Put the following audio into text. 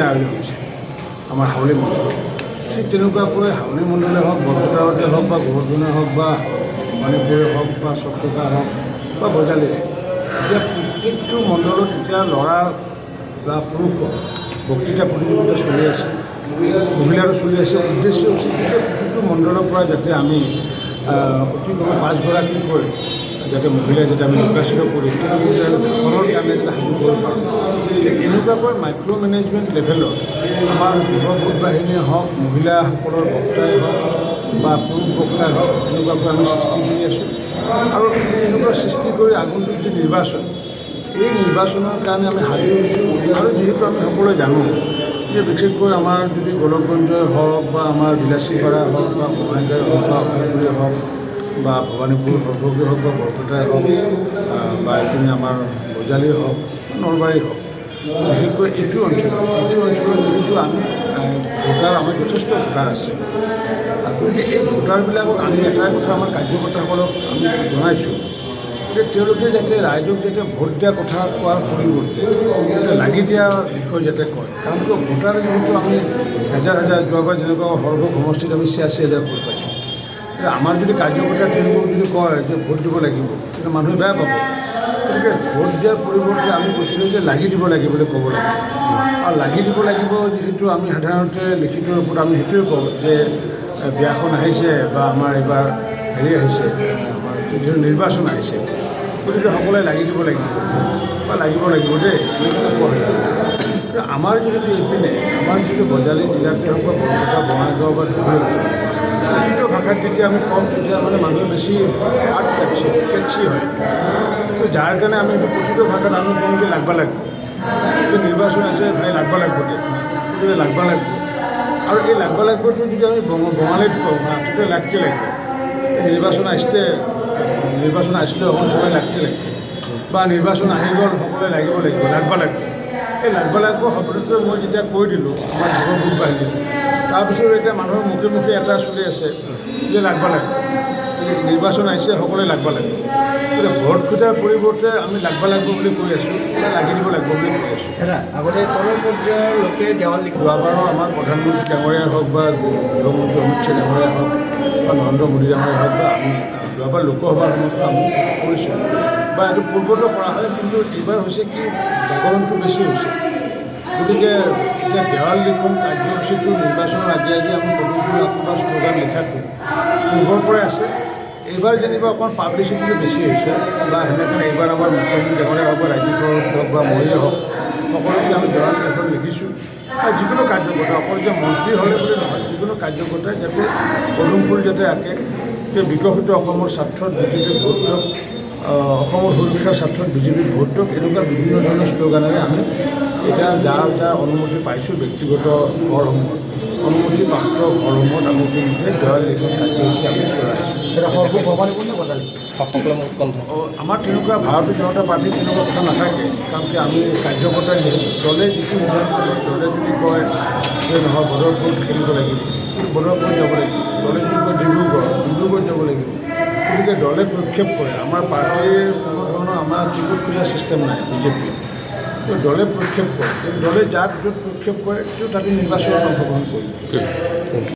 আয়োজন হৈছে আমাৰ হাউলি মণ্ডলত। ঠিক তেনেকুৱাকৈ হাউলি মণ্ডলে হওক, বৰপেটাতে হওক বা গোবৰ্ধনে হওক বা মণিপুৰে হওক বা চকটকা হওক বা বজালীৰে, এতিয়া প্ৰত্যেকটো মণ্ডলত এতিয়া ল'ৰা বা পুৰুষৰ বক্তৃতা প্ৰতিযোগিতা চলি আছে, মহিলাৰো চলি আছে। উদ্দেশ্য হৈছে যে প্ৰতিটো মণ্ডলৰ পৰা যাতে আমি অতি কমেও 5গৰাকীকৈ যাতে মহিলাই যাতে আমি নিৰ্বাচিত কৰি দেশৰ কাৰণে যাতে সাজু কৰিব পাৰোঁ। এনেকুৱাকৈ মাইক্ৰ' মেনেজমেণ্ট লেভেলত আমাৰ যুৱ ভোট বাহিনীয়ে হওক, মহিলাসকলৰ বক্তাই হওক বা পুৰুষ বক্তাই হওক, এনেকুৱাকৈ আমি সৃষ্টি কৰি আছোঁ। আৰু এনেকুৱা সৃষ্টি কৰি আগন্তুক যি নিৰ্বাচন, এই নিৰ্বাচনৰ কাৰণে আমি সাজু হৈছোঁ। আৰু যিহেতু আমি সকলোৱে জানো যে বিশেষকৈ আমাৰ যদি গোলকগঞ্জই হওক বা আমাৰ বিলাসীপাৰা হওক বা বঙাইগাঁও হওক বা অভয়পুৰে হওক বা ভৱানীপুৰ সৰ্বগী হওক বা বৰপেটাই হওক বা এইপিনে আমাৰ বজালী হওক, নলবাৰী হওক, বিশেষকৈ এইটো অঞ্চলত যিহেতু আমি ভোটাৰ, আমাৰ যথেষ্ট ভোটাৰ আছে। গতিকে এই ভোটাৰবিলাকক আমি এটাই কথা আমাৰ কাৰ্যকৰ্তাসকলক আমি জনাইছোঁ যে তেওঁলোকে যাতে ৰাইজক যাতে ভোট দিয়া কথা কোৱাৰ পৰিৱৰ্তে যাতে লাগি দিয়াৰ বিষয় যাতে কয়। কাৰণ কিয় ভোটাৰ যিহেতু আমি হাজাৰ যোৱাবাৰ যেনেকুৱা সৰ্ব সমষ্টিত আমি ৮৬,০০০ ভোট পাইছোঁ। আমাৰ যদি কাৰ্যকৰ্তা তেওঁলোকক যদি কয় যে ভোট দিব লাগিব, তেতিয়া মানুহে বেয়া পাব। গতিকে ভোট দিয়াৰ পৰিৱৰ্তে আমি কৈছিলোঁ যে লাগি দিব লাগিব বুলি ক'ব লাগিব। আৰু লাগি দিব লাগিব যিহেতু আমি সাধাৰণতে লিখিত ৰূপত আমি সেইটোৱে কওঁ যে বিয়াখন আহিছে বা আমাৰ এইবাৰ আহিছে, আমাৰ যিহেতু নিৰ্বাচন আহিছে, গতিকে সকলোৱে লাগি দিব লাগিব বা লাগিব দেই, এনেকৈ কোৱা হয়। আমাৰ যিহেতু এইপিনে আমাৰ যিটো বজালী জিলাতে হওক বা বৰপেটা, বঙাইগাঁও বা ধুবুৰী, লিখিত ভাষাত যেতিয়া আমি কওঁ তেতিয়া মানে মানুহে বেছি হাৰ্ট কেটচি হয়। তো যাৰ কাৰণে আমি এইটো প্ৰতিটো ভাষাত আমি কওঁ যে লাগবা লাগিব, নিৰ্বাচন আছে ভাই লাগবা লাগিব দে, গতিকে লাগবা লাগিব। আৰু এই লাগবা লাগিবটো যদি আমি বঙালীত কওঁ তেতিয়া লাগতে লাগিব। নিৰ্বাচন আসলে অকণ সবাই লাগতে লাগিব বা নিৰ্বাচন আহি গ'ল সকলোৱে লাগিব লাগবা লাগিব। এই লাগবা লাগিব শব্দটো মই যেতিয়া কৈ দিলোঁ আমাৰ যুৱ ভোট বাহিনী, তাৰপিছত এতিয়া মানুহৰ মুখে মুখে এটা চলি আছে যে লাগবা লাগিব, নিৰ্বাচন আহিছে সকলোৱে লাগবা লাগিব। গতিকে ভোট খোজাৰ পৰিৱৰ্তে আমি লাগবা লাগিব বুলি কৈ আছোঁ, লাগি দিব লাগিব বুলি কৈ আছোঁ। আগতে তলৰ পৰ্যায়ৰ লোকে দেৱাল লিখি যোৱাবাৰো আমাৰ প্ৰধানমন্ত্ৰী ডাঙৰীয়াই হওক বা গৃহমন্ত্ৰী অমিত শ্বাহ ডাঙৰীয়াই হওক বা নৰেন্দ্ৰ মোদী ডাঙৰীয়াই হওক বা আমি যোৱাবাৰ লোকসভাৰ সময়তো আমি কৰিছোঁ বা এইটো পূৰ্বতো কৰা হয়, কিন্তু এইবাৰ হৈছে কি জাগৰণটো বেছি হৈছে। গতিকে এতিয়া দেৱাল লিখন কাৰ্যসূচীটো নিৰ্বাচনৰ আগে আমি পদুমপুৰ বা শ্লোগান লিখাটো পূৰ্বৰ পৰাই আছে। এইবাৰ যেনিবা অকণ পাব্লিচিটিটো বেছি হৈছে বা সেনেকৈ এইবাৰ আমাৰ মুখ্যমন্ত্ৰী ডাঙৰীয়া হওক বা ৰাজ্যিক হওক বা মৰিয়ে হওক, সকলোকে আমি দেৱাল লিখন লিখিছোঁ। আৰু যিকোনো কাৰ্যকৰ্তা, অকল যে মন্ত্ৰী হ'লে বুলি নহয়, যিকোনো কাৰ্যকৰ্তাই যাতে পদুমপুৰ যাতে আঁকে যে বিকশিত অসমৰ স্বাৰ্থত বিজেপি ভোট দিয়ক, অসমৰ সুৰক্ষাৰ স্বাৰ্থত বিজেপি ভোট দিয়ক, এনেকুৱা বিভিন্ন ধৰণৰ শ্লোগানেৰে আমি এতিয়া যাৰ অনুমতি পাইছোঁ ব্যক্তিগত ঘৰসমূহত, অনুমতিপ্ৰাপ্ত ঘৰসমূহত আমি ইতিমধ্যে দেৱাল লিখন কাৰ্যসূচী আমি চলাইছোঁ। আমাৰ তেনেকুৱা ভাৰতীয় জনতা পাৰ্টীৰ তেনেকুৱা কথা নাথাকে, কাৰণ কি আমি কাৰ্যকৰ্তাই দলে যিটো নিৰ্ধাৰণ কৰে, দলে যদি কয় যে নহয় বদৰপুৰ খেলিব লাগিব, বদৰপুৰ যাব লাগিব, দলে যদি কয় ডিব্ৰুগড় যাব লাগিব, গতিকে দলে প্ৰক্ষেপ কৰে। আমাৰ পাৰ্টীৰ কোনো ধৰণৰ আমাৰ টিকট খোজাৰ ছিষ্টেম নাই বিজেপিৰ, তো দলে প্ৰক্ষেপ কৰে। দলে যাক য'ত প্ৰক্ষেপ কৰে তেওঁ তাতে নিৰ্বাচনত অংশগ্ৰহণ কৰিব।